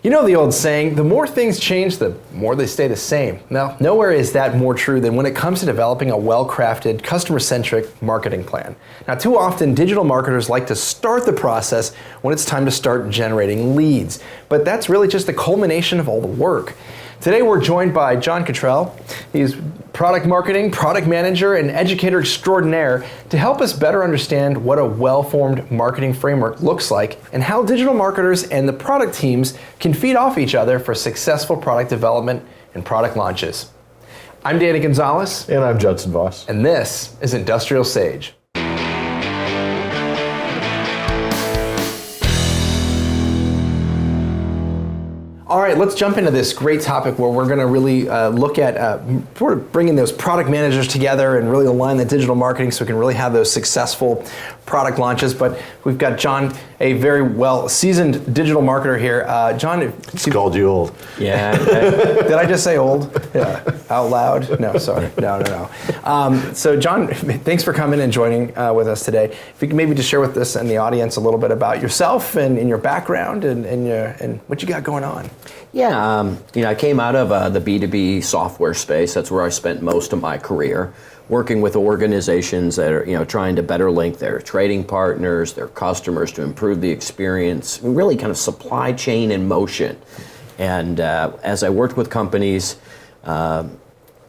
You know the old saying, the more things change, the more they stay the same. Now, nowhere is that more true than when it comes to developing a well-crafted, customer-centric marketing plan. Now, too often, digital marketers like to start the process when it's time to start generating leads. But that's really just the culmination of all the work. Today, we're joined by Jon Gatrell. He's product marketing, product manager, and educator extraordinaire to help us better understand what a well-formed marketing framework looks like and how digital marketers and the product teams can feed off each other for successful product development and product launches. I'm Danny Gonzalez. And I'm Judson Voss. And this is IndustrialSage. All right, let's jump into this great topic where we're going to really look at bringing those product managers together and really align the digital marketing so we can really have those successful product launches. But we've got Jon, a very well-seasoned digital marketer here. Jon, it's called you old. Yeah. Did I just say old? Yeah. Out loud? No, sorry. No. So Jon, thanks for coming and joining with us today. If you could maybe just share with us and the audience a little bit about yourself and your background and what you got going on. Yeah, I came out of the B2B software space. That's where I spent most of my career, working with organizations that are, trying to better link their trading partners, their customers to improve the experience, really kind of supply chain in motion. And as I worked with companies, I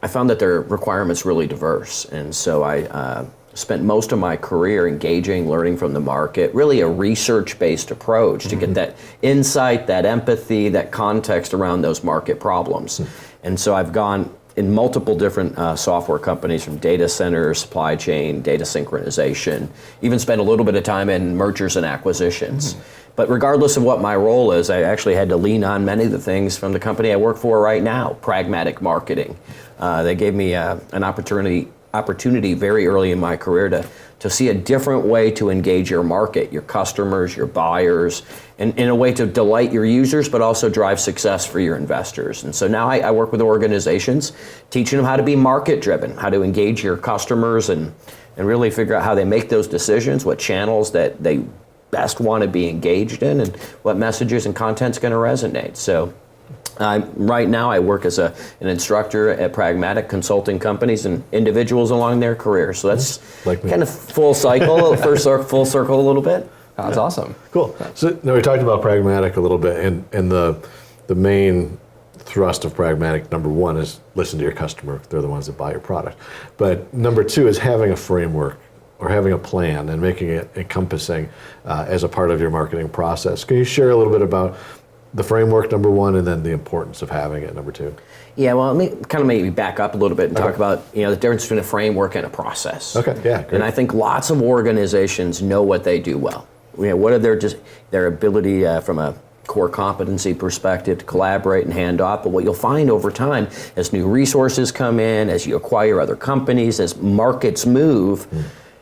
found that their requirements really diverse. And so I spent most of my career engaging, learning from the market, really a research-based approach to get that insight, that empathy, that context around those market problems. And so I've gone in multiple different software companies, from data centers, supply chain, data synchronization, even spent a little bit of time in mergers and acquisitions. But regardless of what my role is, I actually had to lean on many of the things from the company I work for right now, Pragmatic Marketing. They gave me an opportunity very early in my career to see a different way to engage your market, your customers, your buyers, and in a way to delight your users, but also drive success for your investors. And so now I work with organizations, teaching them how to be market-driven, how to engage your customers and really figure out how they make those decisions, what channels that they best want to be engaged in, and what messages and content's going to resonate. So right now I work as an instructor at Pragmatic, consulting companies and individuals along their career. So that's like kind of full cycle, full circle a little bit. That's awesome. Cool. So now we talked about Pragmatic a little bit, and the main thrust of Pragmatic, number one, is listen to your customer. They're the ones that buy your product. But number two is having a framework or having a plan and making it encompassing as a part of your marketing process. Can you share a little bit about the framework, number one, and then the importance of having it, number two? Yeah, well, let me kind of maybe back up a little bit and talk about the difference between a framework and a process. Okay, yeah, great. And I think lots of organizations know what they do well. What are their ability from a core competency perspective to collaborate and hand off. But what you'll find over time, as new resources come in, as you acquire other companies, as markets move,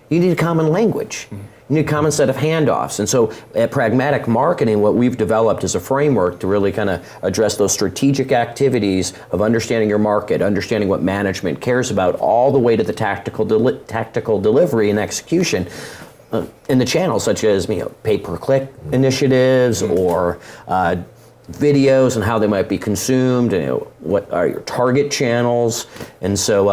you need a common language. You need a common set of handoffs. And so at Pragmatic Marketing, what we've developed is a framework to really kind of address those strategic activities of understanding your market, understanding what management cares about, all the way to the tactical delivery and execution in the channels, such as pay-per-click initiatives or videos and how they might be consumed, and what are your target channels. And so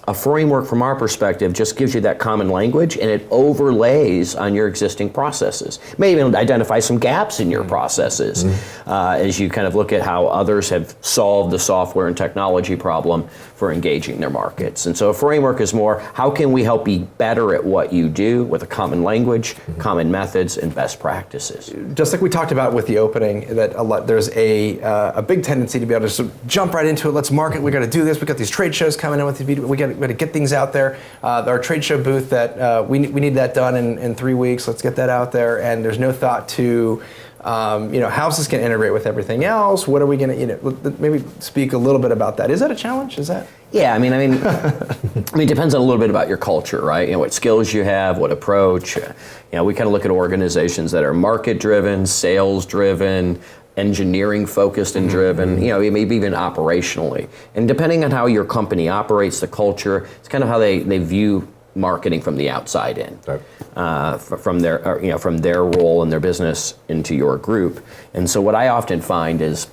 a framework from our perspective just gives you that common language, and it overlays on your existing processes. Maybe it'll identify some gaps in your processes as you kind of look at how others have solved the software and technology problem for engaging their markets. And so a framework is more, how can we help be better at what you do with a common language, common methods, and best practices? Just like we talked about with the opening, that there's a big tendency to be able to sort of jump right into it. Let's market. We got to do this. We got these trade shows coming in with the video. We got to get things out there. Our trade show booth that we need that done in 3 weeks. Let's get that out there. And there's no thought to how's this going to integrate with everything else? What are we going to, maybe speak a little bit about that. Is that a challenge? Is that? Yeah, I mean, it depends on a little bit about your culture, right? What skills you have, what approach. We kind of look at organizations that are market-driven, sales-driven, engineering-focused and driven, maybe even operationally. And depending on how your company operates, the culture, it's kind of how they view marketing from the outside in, Right. from their role in their business into your group. And so what I often find is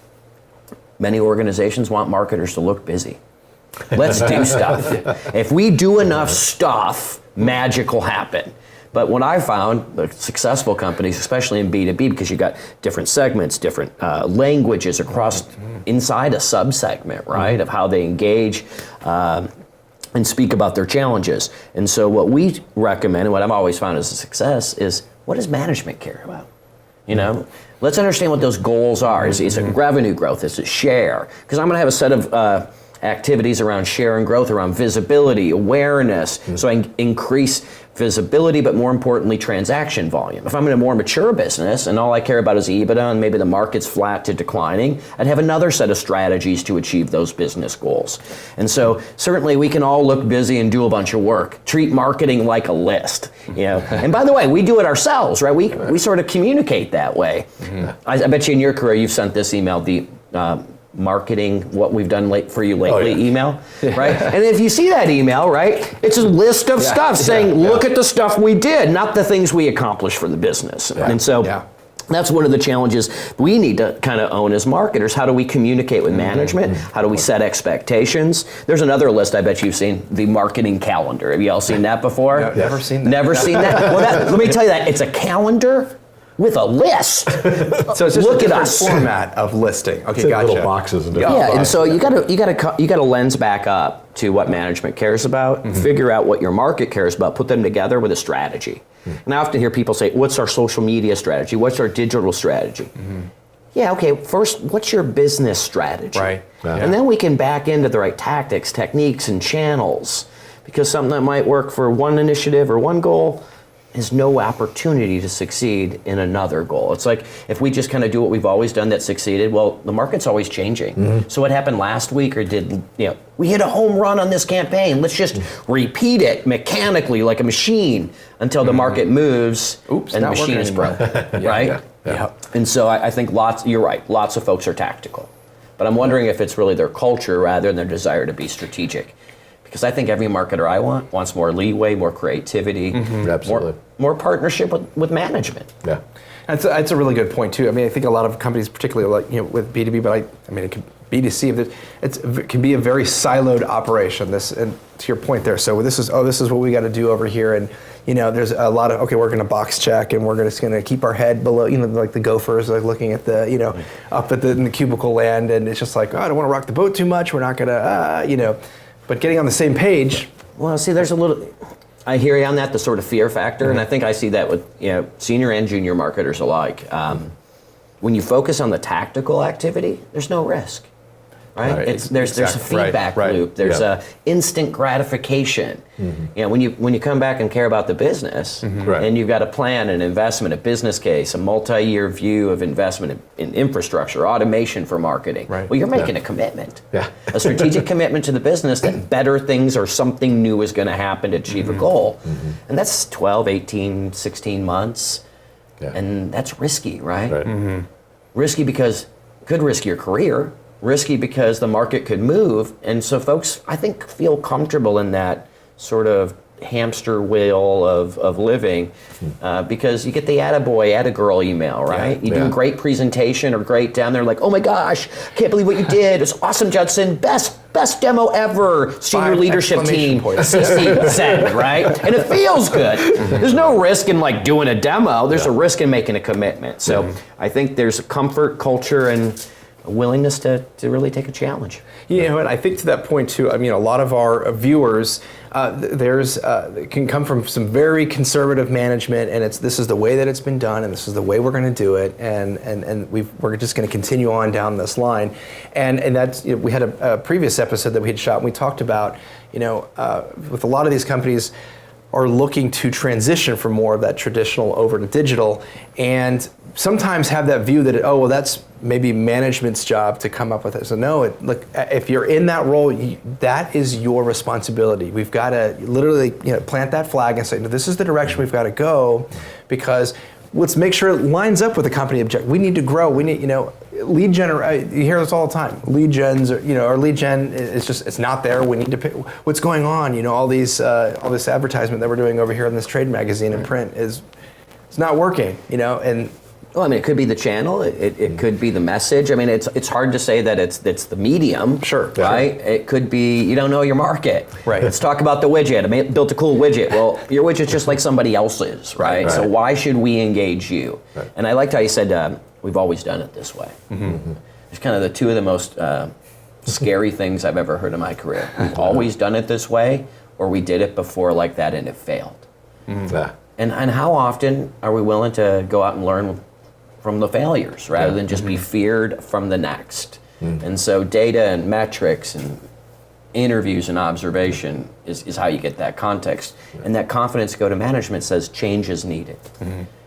many organizations want marketers to look busy. Let's do stuff. If we do enough stuff, magic will happen. But what I found, the successful companies, especially in B2B, because you've got different segments, different languages across inside a subsegment, right, of how they engage and speak about their challenges. And so what we recommend, and what I've always found as a success, is what does management care about? You know, let's understand what those goals are. Is it revenue growth? Is it share? Because I'm going to have a set of activities around share and growth, around visibility, awareness, so I increase visibility, but more importantly, transaction volume. If I'm in a more mature business and all I care about is EBITDA and maybe the market's flat to declining, I'd have another set of strategies to achieve those business goals. And so certainly we can all look busy and do a bunch of work. Treat marketing like a list, you know. And by the way, we do it ourselves, right? We sort of communicate that way. I bet you in your career you've sent this email, the marketing, what we've done for you lately email, right? And if you see that email, right, it's a list of stuff saying, look at the stuff we did, not the things we accomplished for the business. And so that's one of the challenges we need to kind of own as marketers. How do we communicate with management? How do we set expectations? There's another list I bet you've seen, the marketing calendar. Have you all seen that before? No, never seen that. Never seen that? Well, let me tell you that. It's a calendar with a list. So it's just look a at different us. format of listing. Okay, It's gotcha. little boxes. And Yeah, and so you gotta lens back up to what management cares about, figure out what your market cares about, put them together with a strategy. And I often hear people say, what's our social media strategy? What's our digital strategy? Yeah, okay, first, what's your business strategy? Right. And then we can back into the right tactics, techniques, and channels, because something that might work for one initiative or one goal is no opportunity to succeed in another goal. It's like if we just kind of do what we've always done that succeeded, well, the market's always changing. So what happened last week, or we hit a home run on this campaign, let's just repeat it mechanically like a machine until the market moves and the machine is broke, right? Yeah. And so I think you're right, lots of folks are tactical. But I'm wondering if it's really their culture rather than their desire to be strategic. Because I think every marketer I want wants more leeway, more creativity, Absolutely. more partnership with management. Yeah. That's a really good point too. I mean, I think a lot of companies, particularly like with B2B, but I mean, it could B2C. It can be a very siloed operation. And to your point there. So this is what we got to do over here, and there's a lot of we're going to box check, and we're just going to keep our head below, like the gophers, like looking at the up in the cubicle land, and it's just like, I don't want to rock the boat too much. We're not going to But getting on the same page. Well, see, I hear you on that, the sort of fear factor, and I think I see that with senior and junior marketers alike. When you focus on the tactical activity, there's no risk, right? There's a feedback loop. There's a instant gratification. When you come back and care about the business, and you've got a plan, an investment, a business case, a multi-year view of investment in infrastructure, automation for marketing. Well, you're making a commitment, a strategic commitment to the business that better things or something new is going to happen to achieve a goal. And that's 12, 18, 16 months. And that's risky, right? Risky because it could risk your career. Risky because the market could move, and so folks, I think, feel comfortable in that sort of hamster wheel of living because you get the attaboy, attagirl email, right? You do a great presentation or great down there, like, oh my gosh, can't believe what you did. It's awesome, Judson. Best demo ever. Senior leadership team. CC send, right? And it feels good. There's no risk in like doing a demo. There's a risk in making a commitment. So I think there's a comfort, culture, and a willingness to really take a challenge. And I think to that point too, I mean, a lot of our viewers, it can come from some very conservative management, and this is the way that it's been done, and this is the way we're going to do it, and we're just going to continue on down this line, and that's we had a previous episode that we had shot, and we talked about with a lot of these companies are looking to transition from more of that traditional over to digital, and sometimes have that view that that's maybe management's job to come up with it. So no, look, if you're in that role, that is your responsibility. We've got to literally plant that flag and say, no, this is the direction we've got to go, because let's make sure it lines up with the company objective. We need to grow. We need lead gen. You hear this all the time. Lead gens, our lead gen is just, it's not there. We need to pick what's going on. All this advertisement that we're doing over here in this trade magazine and print it's not working. And well, I mean, it could be the channel. It could be the message. I mean, it's hard to say that it's the medium. Sure. Right. Sure. It could be you don't know your market. Right. Let's talk about the widget. I built a cool widget. Well, your widget's just like somebody else's, right? Right. So why should we engage you? Right. And I liked how you said we've always done it this way. Mm-hmm. It's kind of the two of the most scary things I've ever heard in my career. We've always done it this way, or we did it before like that and it failed. Mm-hmm. Yeah. And how often are we willing to go out and learn from the failures rather than just be feared from the next? And so data and metrics and interviews and observation is how you get that context. And that confidence go to management says change is needed.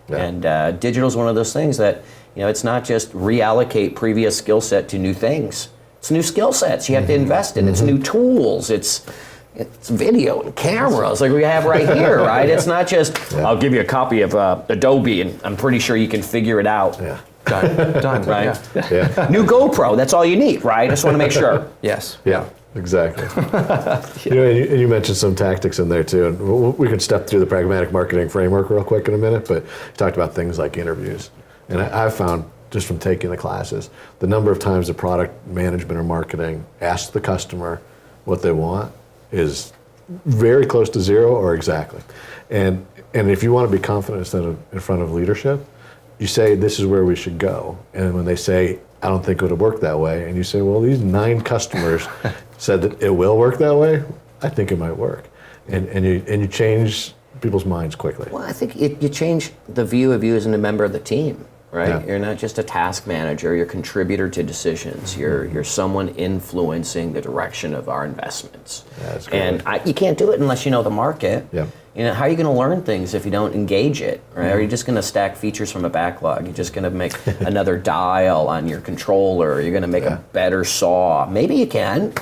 Yeah. And digital is one of those things that, it's not just reallocate previous skill set to new things. It's new skill sets you have to invest in. It's new tools. It's video and cameras like we have right here, right? It's not just, I'll give you a copy of Adobe and I'm pretty sure you can figure it out. Yeah. done. Right? Yeah. New GoPro, that's all you need, right? I just want to make sure. Yes. Yeah. Exactly. And you mentioned some tactics in there too, and we can step through the pragmatic marketing framework real quick in a minute. But you talked about things like interviews, and I've found just from taking the classes, the number of times the product management or marketing asks the customer what they want is very close to zero or exactly. And if you want to be confident in front of leadership, you say this is where we should go. And when they say I don't think it would work that way, and you say, well, these 9 customers said that it will work that way, I think it might work. And you change people's minds quickly. Well, I think you change the view of you as a member of the team, right? Yeah. You're not just a task manager, you're a contributor to decisions. You're someone influencing the direction of our investments. Yeah, that's great. And you can't do it unless you know the market. Yeah. How are you going to learn things if you don't engage it, right? Are you just going to stack features from a backlog? You're just going to make another dial on your controller? You're going to make a better saw? Maybe you can,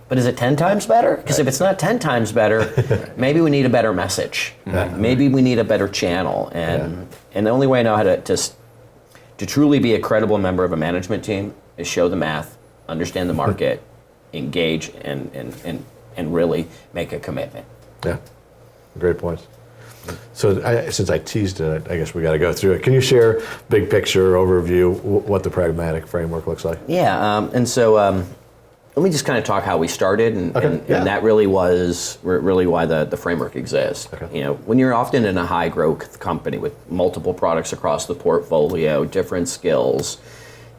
but is it 10 times better? Because if it's not 10 times better, maybe we need a better message. Maybe we need a better channel. And the only way I know how to truly be a credible member of a management team is show the math, understand the market, engage, and really make a commitment. Yeah. Great points. So since I teased it, I guess we got to go through it. Can you share big picture overview what the pragmatic framework looks like? Yeah, and so let me just kind of talk how we started, and that really was why the framework exists. Okay. When you're often in a high growth company with multiple products across the portfolio, different skills,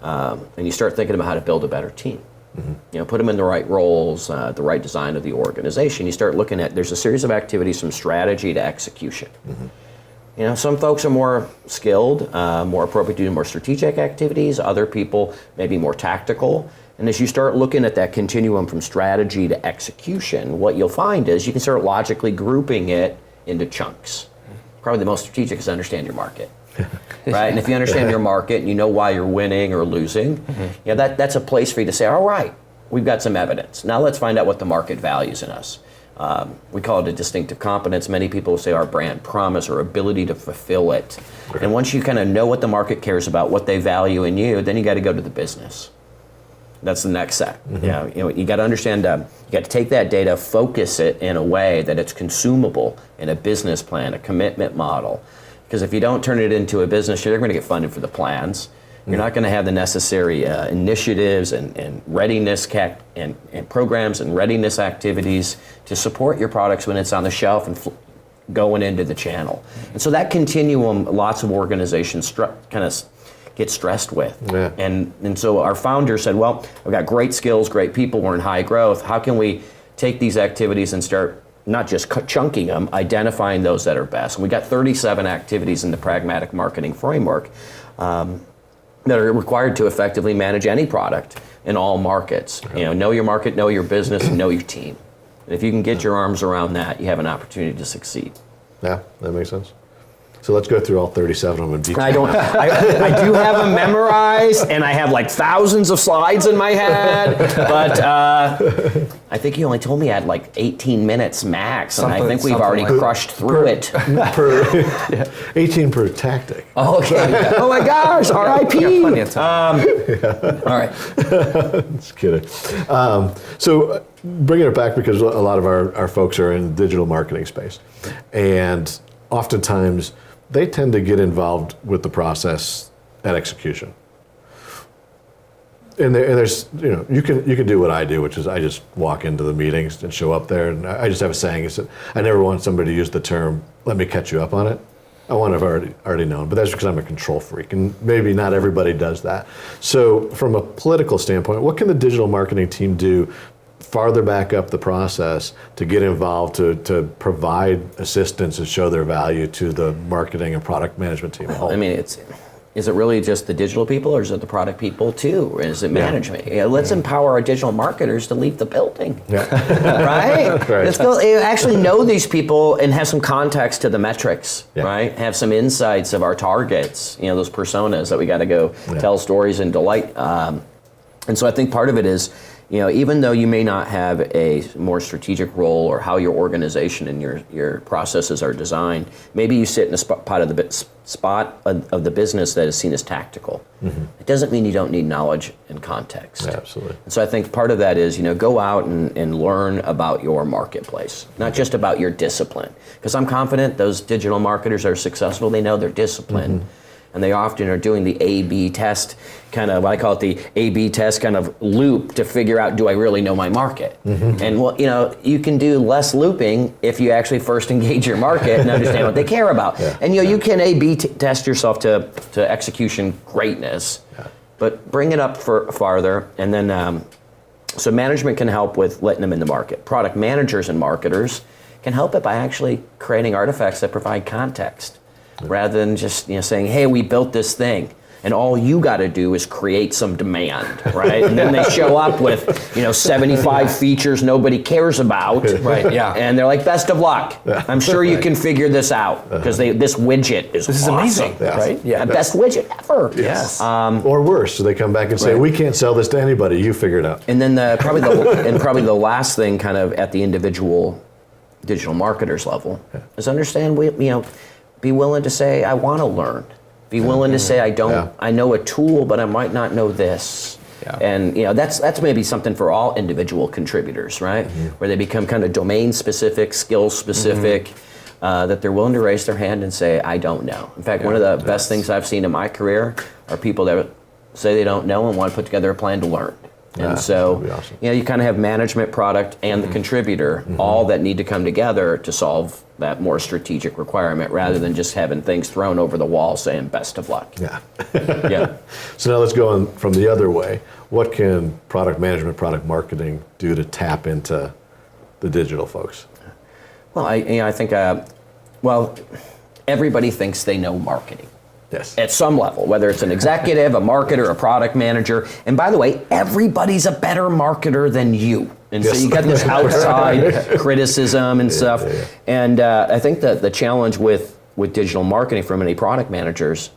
and you start thinking about how to build a better team. Mm-hmm. Put them in the right roles, the right design of the organization. You start looking at, there's a series of activities from strategy to execution. Mm-hmm. Some folks are more skilled, more appropriate to do more strategic activities. Other people may be more tactical. And as you start looking at that continuum from strategy to execution, what you'll find is you can start logically grouping it into chunks. Probably the most strategic is understand your market. Right, and if you understand your market and you know why you're winning or losing, that's a place for you to say, all right, we've got some evidence. Now let's find out what the market values in us. We call it a distinctive competence. Many people say our brand promise or ability to fulfill it. Okay. And once you kind of know what the market cares about, what they value in you, then you got to go to the business. That's the next step. Mm-hmm. You got to understand. You got to take that data, focus it in a way that it's consumable in a business plan, a commitment model. Because if you don't turn it into a business, you're going to get funded for the plans. You're not going to have the necessary initiatives and readiness and programs and readiness activities to support your products when it's on the shelf and going into the channel. And so that continuum, lots of organizations kind of get stressed with. Yeah. And so our founder said, well, we've got great skills, great people, we're in high growth. How can we take these activities and start not just chunking them, identifying those that are best? And we got 37 activities in the Pragmatic Marketing Framework that are required to effectively manage any product in all markets. Okay. Know your market, know your business, and know your team. And if you can get your arms around that, you have an opportunity to succeed. Yeah, that makes sense. So let's go through all 37 of them in detail. I do have them memorized, and I have like thousands of slides in my head, but I think you only told me I had like 18 minutes max, and I think we've already crushed through it. 18 per tactic. Oh, okay. Oh my gosh, RIP. Plenty of time. All right. Just kidding. So bringing it back, because a lot of our folks are in the digital marketing space, and oftentimes they tend to get involved with the process at execution. And there's, you can do what I do, which is I just walk into the meetings and show up there, and I just have a saying. Is that I never want somebody to use the term, "Let me catch you up on it." I want to have already known, but that's because I'm a control freak, and maybe not everybody does that. So from a political standpoint, what can the digital marketing team do farther back up the process to get involved, to provide assistance and show their value to the marketing and product management team? I mean, is it really just the digital people, or is it the product people too? Or is it management? Yeah, let's empower our digital marketers to leave the building. Yeah. Right? Right. Let's go actually know these people and have some context to the metrics, right? Have some insights of our targets, those personas that we got to go tell stories and delight. And so I think part of it is, even though you may not have a more strategic role or how your organization and your processes are designed, maybe you sit in a spot of the business that is seen as tactical. Mm-hmm. It doesn't mean you don't need knowledge and context. Yeah, absolutely. And so I think part of that is, go out and learn about your marketplace, not just about your discipline. Because I'm confident those digital marketers are successful, they know their discipline. Mm-hmm. And they often are doing the A/B test, kind of, I call it the A/B test kind of loop to figure out, do I really know my market? Mm-hmm. And you can do less looping if you actually first engage your market and understand what they care about. Yeah. And you can A/B test yourself to execution greatness, but bring it up farther. And then, so management can help with letting them in the market. Product managers and marketers can help it by actually creating artifacts that provide context. Rather than just saying, hey, we built this thing, and all you got to do is create some demand, right? And then they show up with 75 features nobody cares about, right? Yeah, and they're like, best of luck. I'm sure you can figure this out because this widget is awesome, amazing, right? Yeah, best widget ever. Yes. Or worse, so they come back and say, we can't sell this to anybody. You figure it out. And then probably the last thing, kind of at the individual digital marketers level, is understand be willing to say, I want to learn. Be willing to say, I know a tool, but I might not know this. Yeah. And that's maybe something for all individual contributors, right? Mm-hmm. Where they become kind of domain specific, skill specific, that they're willing to raise their hand and say, I don't know. In fact, one of the best things I've seen in my career are people that say they don't know and want to put together a plan to learn. And so, awesome. You kind of have management, product, and the contributor, all that need to come together to solve that more strategic requirement, rather than just having things thrown over the wall saying best of luck. Yeah. Yeah. So now let's go on from the other way. What can product management, product marketing do to tap into the digital folks? Well, I think, everybody thinks they know marketing. Yes. At some level, whether it's an executive, a marketer, a product manager. And by the way, everybody's a better marketer than you. And so you got this outside criticism and stuff. Yeah. And I think that the challenge with digital marketing for many product managers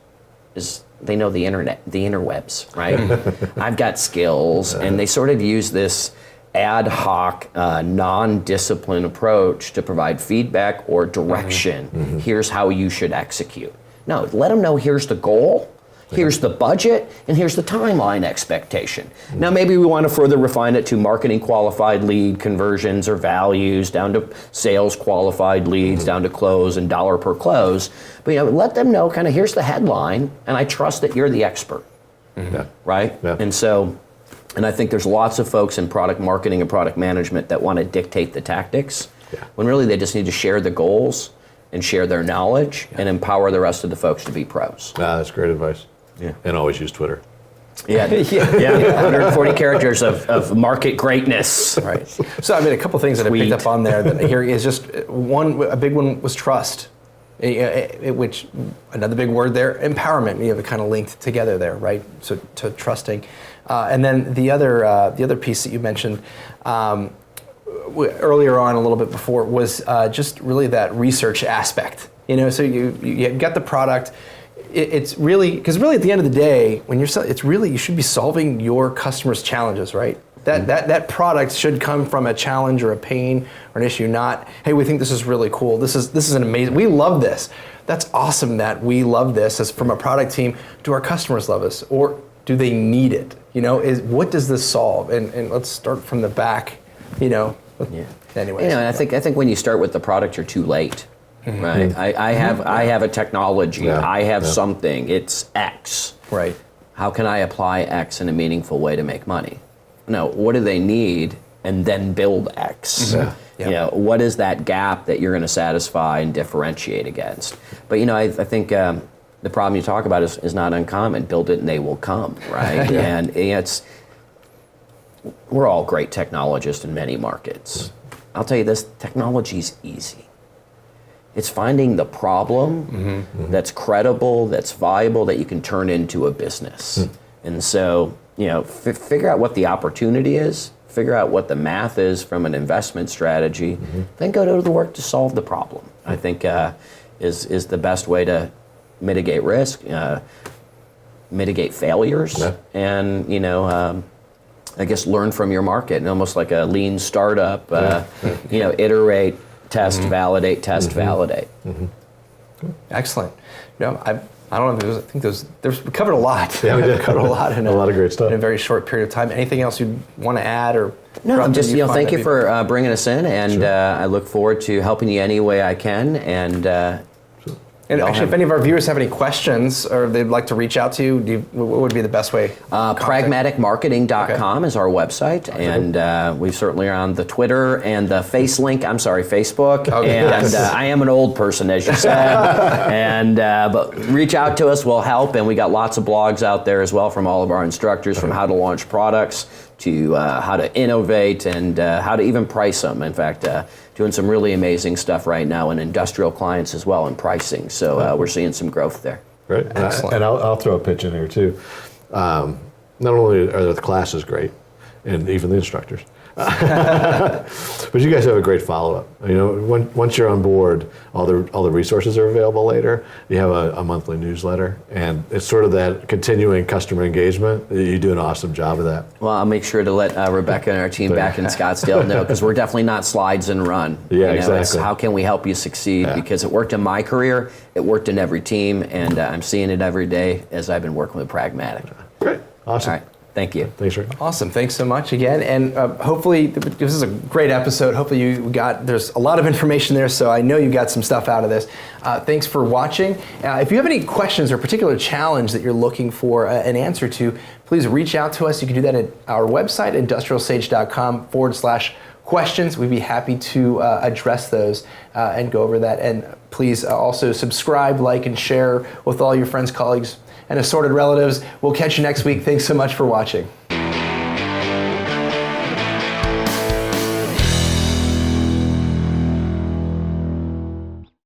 is they know the internet, the interwebs, right? I've got skills, and they sort of use this ad hoc, non-disciplined approach to provide feedback or direction. Mm-hmm. Here's how you should execute. No, let them know here's the goal, here's the budget, and here's the timeline expectation. Mm-hmm. Now maybe we want to further refine it to marketing qualified lead conversions or values, down to sales qualified leads, down to close and dollar per close. But let them know kind of here's the headline, and I trust that you're the expert, right? Yeah. And I think there's lots of folks in product marketing and product management that want to dictate the tactics, when really they just need to share the goals and share their knowledge and empower the rest of the folks to be pros. That's great advice. Yeah. And always use Twitter. Yeah. 140 characters of market greatness. Right. So a couple things that I picked up on there that here is just a big one was trust. Which another big word there, empowerment. Kind of linked together there, right? So to trusting, and then the other piece that you mentioned earlier on a little bit before was just really that research aspect So you got the product. It's really, because really at the end of the day, when you're selling, it's really, you should be solving your customers' challenges, right? That product should come from a challenge or a pain or an issue, not, hey, we think this is really cool. This is an amazing, we love this. That's awesome that we love this as from a product team. Do our customers love us, or do they need it? What does this solve? And let's start from the back, Yeah. Anyways. I think when you start with the product, you're too late. Right. I have a technology. Yeah. I have something. It's X. Right. How can I apply X in a meaningful way to make money? No. What do they need? And then build X. Yeah. What is that gap that you're going to satisfy and differentiate against? But I think the problem you talk about is not uncommon. Build it and they will come. Right. And we're all great technologists in many markets. I'll tell you this: technology's easy. It's finding the problem that's credible, that's viable, that you can turn into a business. And so, figure out what the opportunity is, figure out what the math is from an investment strategy, then go to the work to solve the problem. I think is the best way to mitigate risk, mitigate failures, and I guess learn from your market, and almost like a lean startup. Iterate. Test, validate, test, validate. Excellent. I don't know. I think we covered a lot. Yeah, we did. covered a lot in a lot of great stuff in a very short period of time. Anything else you'd want to add or? No, just thank you for bringing us in, and I look forward to helping you any way I can. And actually, if any of our viewers have any questions or they'd like to reach out to you, what would be the best way? Pragmaticmarketing.com is our website, and we certainly are on the Twitter and the Facebook. And I am an old person, as you said. But reach out to us, we'll help. And we got lots of blogs out there as well from all of our instructors, from how to launch products to how to innovate and how to even price them. In fact, doing some really amazing stuff right now in industrial clients as well in pricing. So we're seeing some growth there. Great. Excellent. And I'll throw a pitch in here too. Not only are the classes great, and even the instructors, but you guys have a great follow-up. Once you're on board, all the resources are available later. You have a monthly newsletter, and it's sort of that continuing customer engagement. You do an awesome job of that. Well, I'll make sure to let Rebecca and our team back in Scottsdale know, because we're definitely not slides and run. Yeah, exactly. It's how can we help you succeed? Yeah. Because it worked in my career, it worked in every team, and I'm seeing it every day as I've been working with Pragmatic. Great. Awesome. All right. Thank you. Thanks, Rick. Awesome. Thanks so much again. And hopefully, this is a great episode. Hopefully there's a lot of information there, so I know you got some stuff out of this. Thanks for watching. If you have any questions or particular challenge that you're looking for an answer to, please reach out to us. You can do that at our website, IndustrialSage.com/questions. We'd be happy to address those and go over that. And please also subscribe, like, and share with all your friends, colleagues, and assorted relatives. We'll catch you next week. Thanks so much for watching.